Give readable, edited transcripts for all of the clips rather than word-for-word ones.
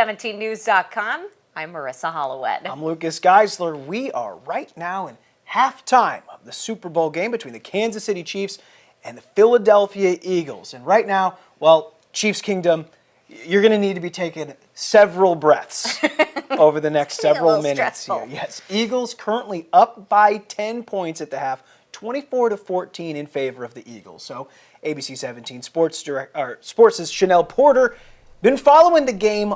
17news.com. I'm Marissa Holloway. I'm Lucas Geisler. We are right now in halftime of the Super Bowl game between the Kansas City Chiefs and the Philadelphia Eagles. And right now, well, Chiefs Kingdom, you're going to need to be taking several breaths over the next several minutes here. Yes, Eagles currently up by 10 points at the half, 24-14 in favor of the Eagles. So ABC 17 Sports' Chanel Porter been following the game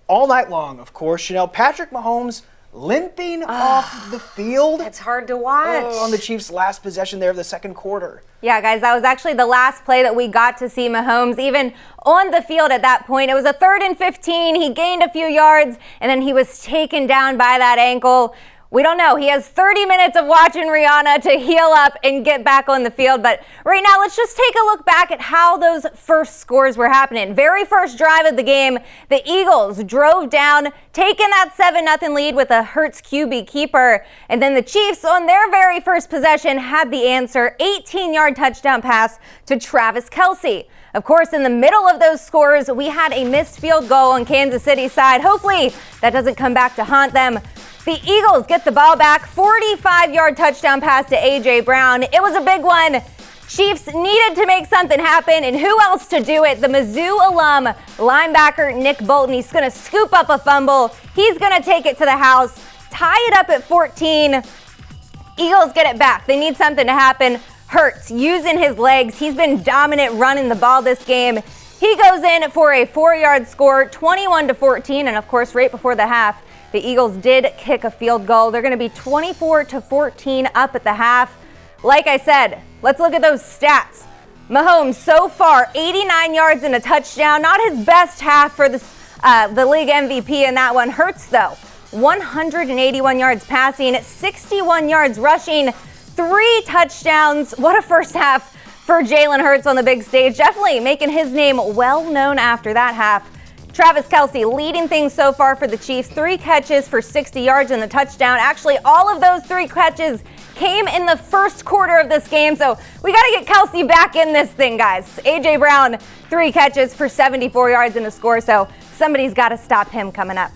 all night long, of course. Chanel, Patrick Mahomes limping off the field. It's hard to watch. On the Chiefs' last possession there of the second quarter. Yeah, guys, that was actually the last play that we got to see Mahomes even on the field at that point. It was a 3rd and 15. He gained a few yards, and then he was taken down by that ankle. We don't know. He has 30 minutes of watching Rihanna to heal up and get back on the field. But right now, let's just take a look back at how those first scores were happening. Very first drive of the game, the Eagles drove down, taking that 7-0 lead with a Hurts QB keeper. And then the Chiefs, on their very first possession, had the answer, 18-yard touchdown pass to Travis Kelce. Of course, in the middle of those scores, we had a missed field goal on Kansas City's side. Hopefully, that doesn't come back to haunt them. The Eagles get the ball back, 45-yard touchdown pass to A.J. Brown. It was a big one. Chiefs needed to make something happen, and who else to do it? The Mizzou alum linebacker Nick Bolton. He's going to scoop up a fumble. He's going to take it to the house, tie it up at 14. Eagles get it back. They need something to happen. Hurts using his legs. He's been dominant running the ball this game. He goes in for a 4-yard score, 21-14, and of course, right before the half, the Eagles did kick a field goal. They're going to be 24-14 up at the half. Like I said, let's look at those stats. Mahomes so far, 89 yards and a touchdown. Not his best half for the league MVP in that one. Hurts, though, 181 yards passing, 61 yards rushing, 3 touchdowns. What a first half for Jalen Hurts on the big stage. Definitely making his name well known after that half. Travis Kelce leading things so far for the Chiefs. 3 catches for 60 yards and a touchdown. Actually, all of those 3 catches came in the first quarter of this game. So we got to get Kelce back in this thing, guys. A.J. Brown, 3 catches for 74 yards and a score. So somebody's got to stop him coming up.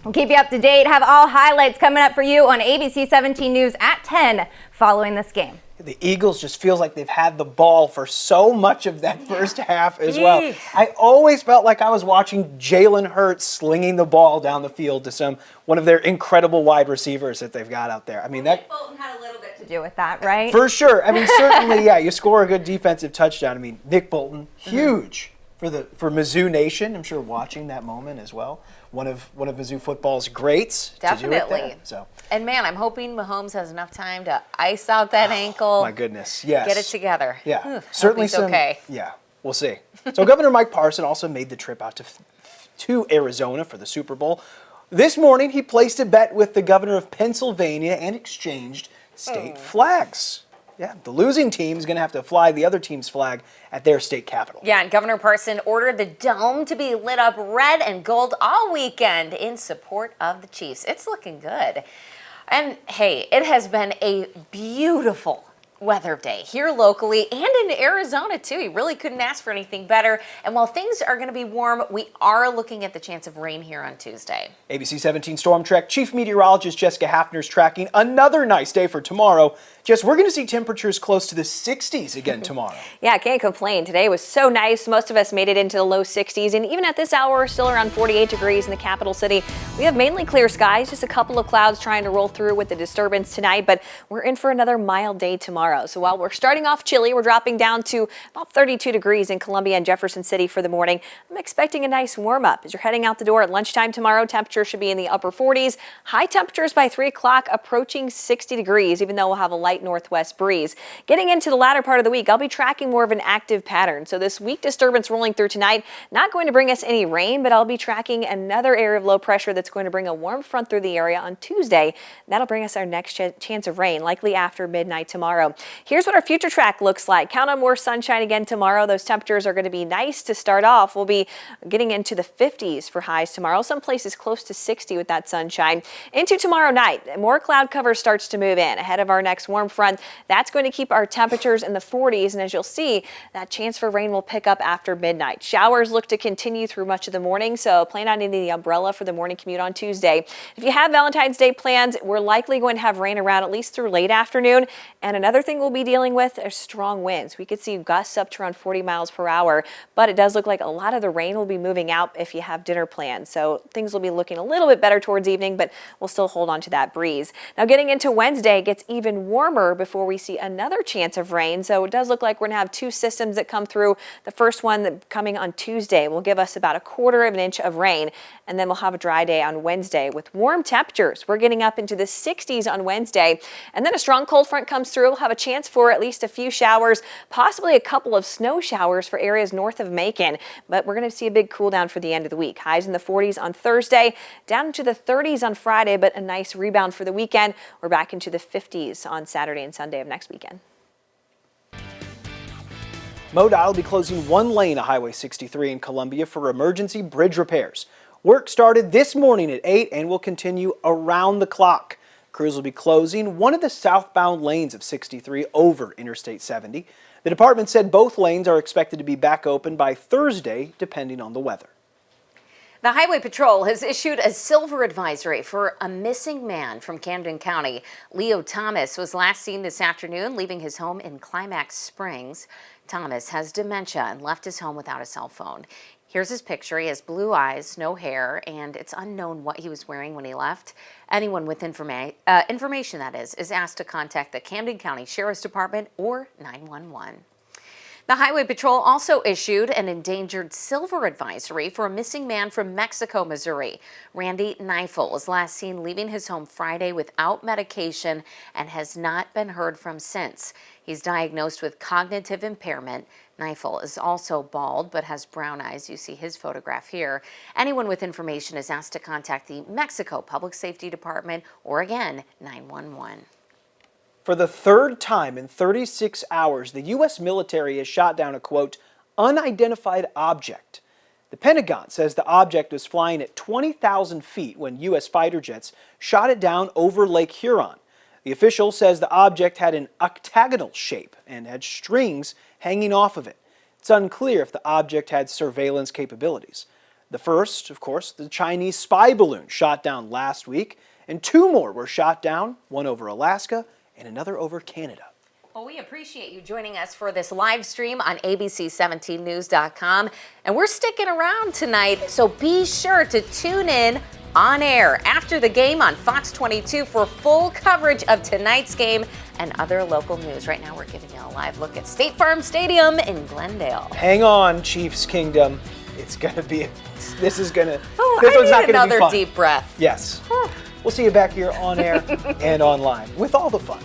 We'll keep you up to date. Have all highlights coming up for you on ABC 17 News at 10 following this game. The Eagles just feels like they've had the ball for so much of that first half as well. I always felt like I was watching Jalen Hurts slinging the ball down the field to one of their incredible wide receivers that they've got out there. I mean, Nick Bolton had a little bit to do with that, right? For sure. I mean, certainly, yeah, you score a good defensive touchdown. I mean, Nick Bolton, huge for Mizzou Nation. I'm sure watching that moment as well. One of Mizzou football's greats. Definitely. And man, I'm hoping Mahomes has enough time to ice out that ankle. My goodness, yes. Get it together. Yeah, certainly okay. Yeah, we'll see. So Governor Mike Parson also made the trip out to Arizona for the Super Bowl. This morning, he placed a bet with the governor of Pennsylvania and exchanged state flags. Yeah, the losing team is going to have to fly the other team's flag at their state capital. Yeah, and Governor Parson ordered the dome to be lit up red and gold all weekend in support of the Chiefs. It's looking good. And hey, it has been a beautiful weather day here locally and in Arizona too. You really couldn't ask for anything better. And while things are going to be warm, we are looking at the chance of rain here on Tuesday. ABC 17 Storm Track Chief Meteorologist Jessica Hafner's tracking another nice day for tomorrow. Jess, we're going to see temperatures close to the 60s again tomorrow. Yeah, can't complain. Today was so nice. Most of us made it into the low 60s, and even at this hour, still around 48 degrees in the capital city. We have mainly clear skies, just a couple of clouds trying to roll through with the disturbance tonight, but we're in for another mild day tomorrow. So while we're starting off chilly, we're dropping down to about 32 degrees in Columbia and Jefferson City for the morning. I'm expecting a nice warm up. As you're heading out the door at lunchtime tomorrow, temperatures should be in the upper 40s. High temperatures by 3 o'clock approaching 60 degrees, even though we'll have a light northwest breeze. Getting into the latter part of the week, I'll be tracking more of an active pattern. So this weak disturbance rolling through tonight, not going to bring us any rain, but I'll be tracking another area of low pressure that's it's going to bring a warm front through the area on Tuesday. That'll bring us our next chance of rain, likely after midnight tomorrow. Here's what our future track looks like. Count on more sunshine again tomorrow. Those temperatures are going to be nice to start off. We'll be getting into the 50s for highs tomorrow. Some places close to 60 with that sunshine. Into tomorrow night, more cloud cover starts to move in ahead of our next warm front. That's going to keep our temperatures in the 40s. And as you'll see, that chance for rain will pick up after midnight. Showers look to continue through much of the morning, so plan on needing the umbrella for the morning commute on Tuesday. If you have Valentine's Day plans, we're likely going to have rain around at least through late afternoon. And another thing we'll be dealing with are strong winds. We could see gusts up to around 40 miles per hour, but it does look like a lot of the rain will be moving out if you have dinner plans. So things will be looking a little bit better towards evening, but we'll still hold on to that breeze. Now getting into Wednesday, it gets even warmer before we see another chance of rain. So it does look like we're going to have two systems that come through. The first one that coming on Tuesday will give us about 1/4 of an inch of rain, and then we'll have a dry day on Wednesday with warm temperatures. We're getting up into the 60s on Wednesday, and then a strong cold front comes through. We'll have a chance for at least a few showers, possibly a couple of snow showers for areas north of Macon, but we're going to see a big cool down for the end of the week. Highs in the 40s on Thursday, down into the 30s on Friday, but a nice rebound for the weekend. We're back into the 50s on Saturday and Sunday of next weekend. MoDOT will be closing one lane of Highway 63 in Columbia for emergency bridge repairs. Work started this morning at 8 and will continue around the clock. Crews will be closing one of the southbound lanes of 63 over Interstate 70. The department said both lanes are expected to be back open by Thursday, depending on the weather. The Highway Patrol has issued a silver advisory for a missing man from Camden County. Leo Thomas was last seen this afternoon leaving his home in Climax Springs. Thomas has dementia and left his home without a cell phone. Here's his picture. He has blue eyes, no hair, and it's unknown what he was wearing when he left. Anyone with information, that is asked to contact the Camden County Sheriff's Department or 911. The Highway Patrol also issued an endangered silver advisory for a missing man from Mexico, Missouri. Randy Neifel was last seen leaving his home Friday without medication and has not been heard from since. He's diagnosed with cognitive impairment. Neifel is also bald but has brown eyes. You see his photograph here. Anyone with information is asked to contact the Mexico Public Safety Department or again, 911. For the third time in 36 hours, the U.S. military has shot down a, quote, unidentified object. The Pentagon says the object was flying at 20,000 feet when U.S. fighter jets shot it down over Lake Huron. The official says the object had an octagonal shape and had strings hanging off of it. It's unclear if the object had surveillance capabilities. The first, of course, the Chinese spy balloon shot down last week, and two more were shot down, one over Alaska and another over Canada. Well, we appreciate you joining us for this live stream on ABC17news.com. And we're sticking around tonight, so be sure to tune in on air after the game on Fox 22 for full coverage of tonight's game and other local news. Right now, we're giving you a live look at State Farm Stadium in Glendale. Hang on, Chiefs Kingdom. It's going to be, this one's not going to be another fun. Deep breath. Yes. We'll see you back here on air and online with all the fun.